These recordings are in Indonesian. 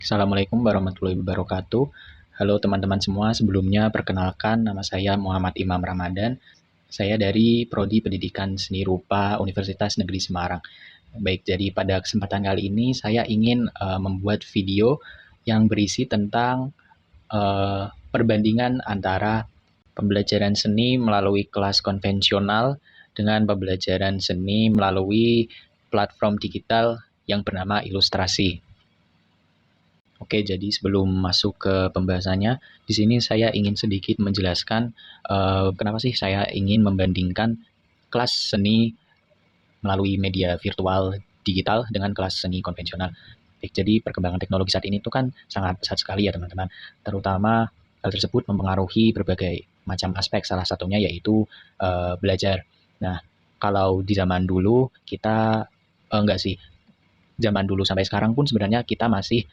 Assalamualaikum warahmatullahi wabarakatuh. Halo teman-teman semua, sebelumnya perkenalkan nama saya Muhammad Imam Ramadan. Saya dari Prodi Pendidikan Seni Rupa Universitas Negeri Semarang. Baik, jadi pada kesempatan kali ini saya ingin membuat video yang berisi tentang perbandingan antara pembelajaran seni melalui kelas konvensional dengan pembelajaran seni melalui platform digital yang bernama Ilustrasi. Oke, jadi sebelum masuk ke pembahasannya, di sini saya ingin sedikit menjelaskan kenapa sih saya ingin membandingkan kelas seni melalui media virtual digital dengan kelas seni konvensional. Jadi perkembangan teknologi saat ini itu kan sangat pesat sekali ya teman-teman, terutama hal tersebut mempengaruhi berbagai macam aspek, salah satunya yaitu belajar. Nah, kalau di zaman dulu kita enggak sih, zaman dulu sampai sekarang pun sebenarnya kita masih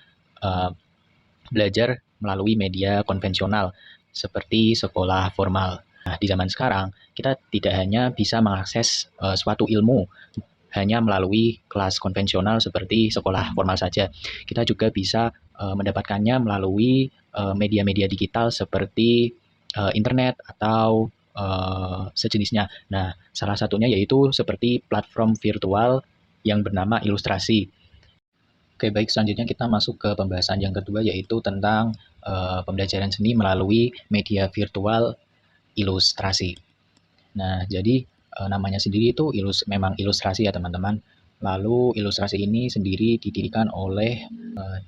belajar melalui media konvensional seperti sekolah formal. Nah, di zaman sekarang kita tidak hanya bisa mengakses suatu ilmu hanya melalui kelas konvensional seperti sekolah formal saja. Kita juga bisa mendapatkannya melalui media-media digital seperti internet atau sejenisnya. Nah, salah satunya yaitu seperti platform virtual yang bernama Ilustrasi. Oke, baik, selanjutnya kita masuk ke pembahasan yang kedua, yaitu tentang pembelajaran seni melalui media virtual Ilustrasi. Nah, jadi namanya sendiri itu memang ilustrasi ya teman-teman. Lalu ilustrasi ini sendiri didirikan oleh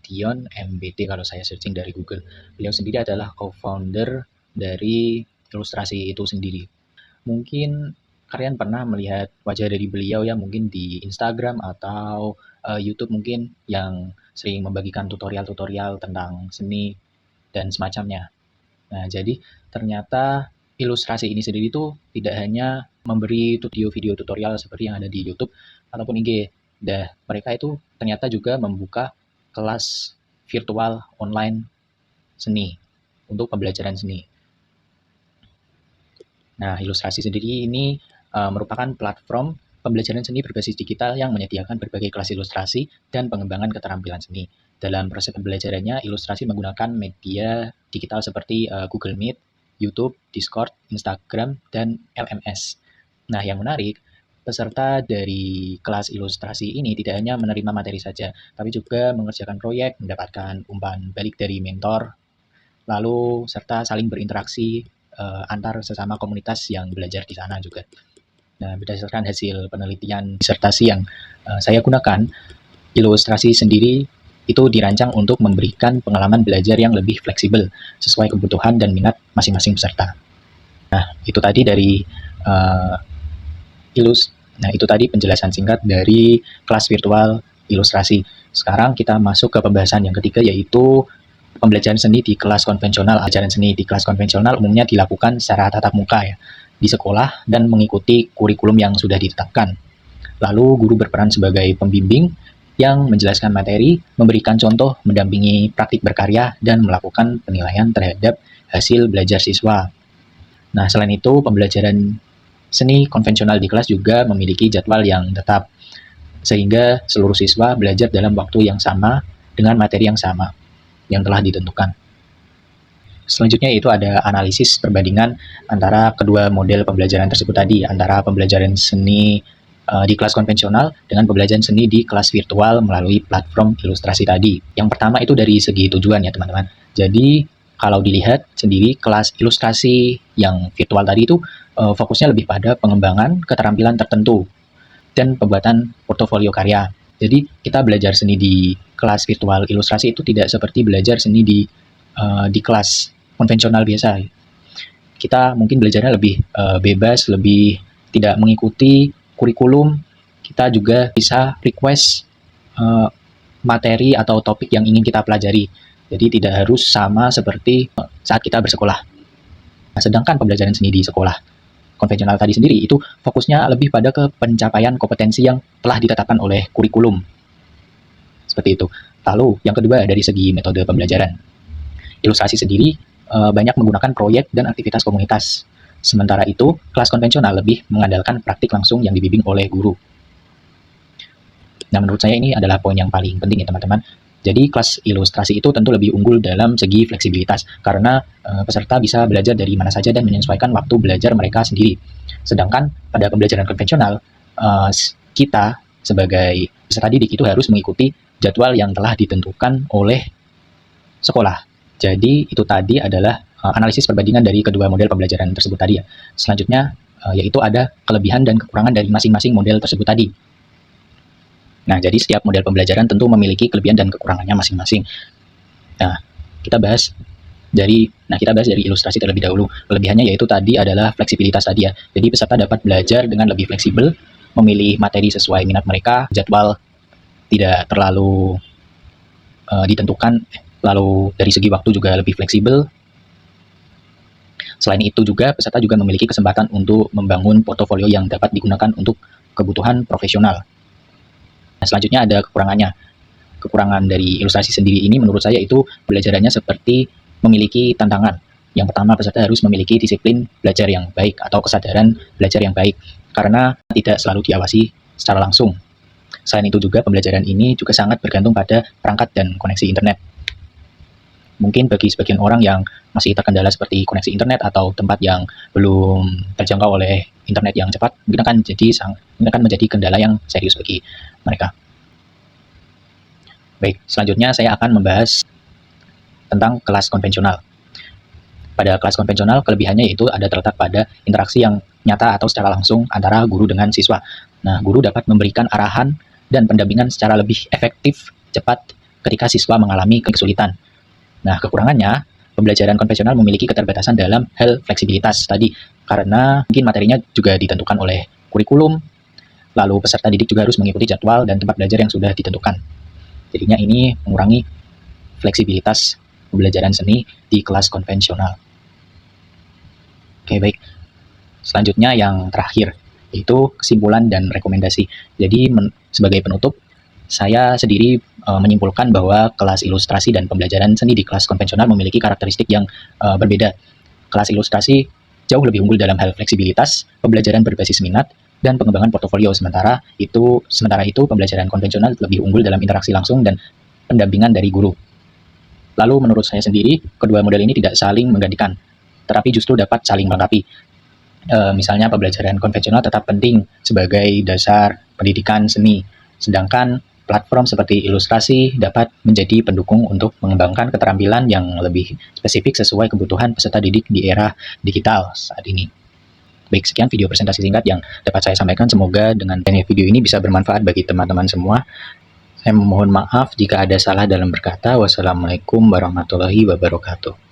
Dion MBT kalau saya searching dari Google. Beliau sendiri adalah co-founder dari ilustrasi itu sendiri. Mungkin kalian pernah melihat wajah dari beliau ya, mungkin di Instagram atau YouTube mungkin, yang sering membagikan tutorial-tutorial tentang seni dan semacamnya. Nah, jadi ternyata ilustrasi ini sendiri itu tidak hanya memberi video-video tutorial seperti yang ada di YouTube ataupun IG. Mereka itu ternyata juga membuka kelas virtual online seni untuk pembelajaran seni. Nah, Ilustrasi sendiri ini merupakan platform pembelajaran seni berbasis digital yang menyediakan berbagai kelas ilustrasi dan pengembangan keterampilan seni. Dalam proses pembelajarannya, Ilustrasi menggunakan media digital seperti Google Meet, YouTube, Discord, Instagram, dan LMS. Nah, yang menarik, peserta dari kelas ilustrasi ini tidak hanya menerima materi saja, tapi juga mengerjakan proyek, mendapatkan umpan balik dari mentor, lalu serta saling berinteraksi antar sesama komunitas yang belajar di sana juga. Nah, berdasarkan hasil penelitian disertasi yang saya gunakan, Ilustrasi sendiri itu dirancang untuk memberikan pengalaman belajar yang lebih fleksibel sesuai kebutuhan dan minat masing-masing peserta. Nah, itu tadi dari Nah, itu tadi penjelasan singkat dari kelas virtual Ilustrasi. Sekarang kita masuk ke pembahasan yang ketiga, yaitu pembelajaran seni di kelas konvensional. Ajaran seni di kelas konvensional umumnya dilakukan secara tatap muka ya, di sekolah dan mengikuti kurikulum yang sudah ditetapkan. Lalu guru berperan sebagai pembimbing yang menjelaskan materi, memberikan contoh, mendampingi praktik berkarya, dan melakukan penilaian terhadap hasil belajar siswa. Nah, selain itu, pembelajaran seni konvensional di kelas juga memiliki jadwal yang tetap, sehingga seluruh siswa belajar dalam waktu yang sama dengan materi yang sama yang telah ditentukan. Selanjutnya yaitu ada analisis perbandingan antara kedua model pembelajaran tersebut tadi, antara pembelajaran seni di kelas konvensional dengan pembelajaran seni di kelas virtual melalui platform Ilustrasi tadi. Yang pertama itu dari segi tujuan ya teman-teman. Jadi kalau dilihat sendiri, kelas ilustrasi yang virtual tadi itu fokusnya lebih pada pengembangan keterampilan tertentu dan pembuatan portofolio karya. Jadi kita belajar seni di kelas virtual Ilustrasi itu tidak seperti belajar seni di kelas konvensional biasa. Kita mungkin belajarnya lebih bebas, lebih tidak mengikuti kurikulum. Kita juga bisa request materi atau topik yang ingin kita pelajari. Jadi tidak harus sama seperti saat kita bersekolah. Nah, sedangkan pembelajaran seni di sekolah konvensional tadi sendiri itu fokusnya lebih pada ke pencapaian kompetensi yang telah ditetapkan oleh kurikulum. Seperti itu. Lalu yang kedua dari segi metode pembelajaran. Ilustrasi sendiri banyak menggunakan proyek dan aktivitas komunitas. Sementara itu, kelas konvensional lebih mengandalkan praktik langsung yang dibimbing oleh guru. Nah, menurut saya ini adalah poin yang paling penting ya teman-teman. Jadi kelas ilustrasi itu tentu lebih unggul dalam segi fleksibilitas karena peserta bisa belajar dari mana saja dan menyesuaikan waktu belajar mereka sendiri. Sedangkan pada pembelajaran konvensional, kita sebagai peserta didik itu harus mengikuti jadwal yang telah ditentukan oleh sekolah. Jadi itu tadi adalah analisis perbandingan dari kedua model pembelajaran tersebut tadi ya. Selanjutnya yaitu ada kelebihan dan kekurangan dari masing-masing model tersebut tadi. Nah, jadi setiap model pembelajaran tentu memiliki kelebihan dan kekurangannya masing-masing. Nah, kita bahas dari ilustrasi terlebih dahulu. Kelebihannya yaitu tadi adalah fleksibilitas tadi ya. Jadi peserta dapat belajar dengan lebih fleksibel, memilih materi sesuai minat mereka, jadwal tidak terlalu ditentukan, lalu dari segi waktu juga lebih fleksibel. Selain itu juga peserta juga memiliki kesempatan untuk membangun portofolio yang dapat digunakan untuk kebutuhan profesional. Nah, selanjutnya ada kekurangannya. Kekurangan dari ilustrasi sendiri ini menurut saya itu pembelajarannya seperti memiliki tantangan. Yang pertama, peserta harus memiliki disiplin belajar yang baik atau kesadaran belajar yang baik karena tidak selalu diawasi secara langsung. Selain itu juga pembelajaran ini juga sangat bergantung pada perangkat dan koneksi internet. Mungkin bagi sebagian orang yang masih terkendala seperti koneksi internet atau tempat yang belum terjangkau oleh internet yang cepat, ini akan menjadi kendala yang serius bagi mereka. Baik, selanjutnya saya akan membahas tentang kelas konvensional. Pada kelas konvensional, kelebihannya yaitu ada terletak pada interaksi yang nyata atau secara langsung antara guru dengan siswa. Nah, guru dapat memberikan arahan dan pendampingan secara lebih efektif, cepat ketika siswa mengalami kesulitan. Nah, kekurangannya, pembelajaran konvensional memiliki keterbatasan dalam hal fleksibilitas tadi, karena mungkin materinya juga ditentukan oleh kurikulum, lalu peserta didik juga harus mengikuti jadwal dan tempat belajar yang sudah ditentukan. Jadinya ini mengurangi fleksibilitas pembelajaran seni di kelas konvensional. Oke, baik. Selanjutnya yang terakhir, yaitu kesimpulan dan rekomendasi. Jadi sebagai penutup, saya sendiri menyimpulkan bahwa kelas ilustrasi dan pembelajaran seni di kelas konvensional memiliki karakteristik yang berbeda. Kelas ilustrasi jauh lebih unggul dalam hal fleksibilitas, pembelajaran berbasis minat, dan pengembangan portofolio. Sementara itu pembelajaran konvensional lebih unggul dalam interaksi langsung dan pendampingan dari guru. Lalu menurut saya sendiri, kedua model ini tidak saling menggantikan, tetapi justru dapat saling melengkapi. Misalnya pembelajaran konvensional tetap penting sebagai dasar pendidikan seni, sedangkan platform seperti ilustrasi dapat menjadi pendukung untuk mengembangkan keterampilan yang lebih spesifik sesuai kebutuhan peserta didik di era digital saat ini. Baik, sekian video presentasi singkat yang dapat saya sampaikan. Semoga dengan video ini bisa bermanfaat bagi teman-teman semua. Saya mohon maaf jika ada salah dalam berkata. Wassalamualaikum warahmatullahi wabarakatuh.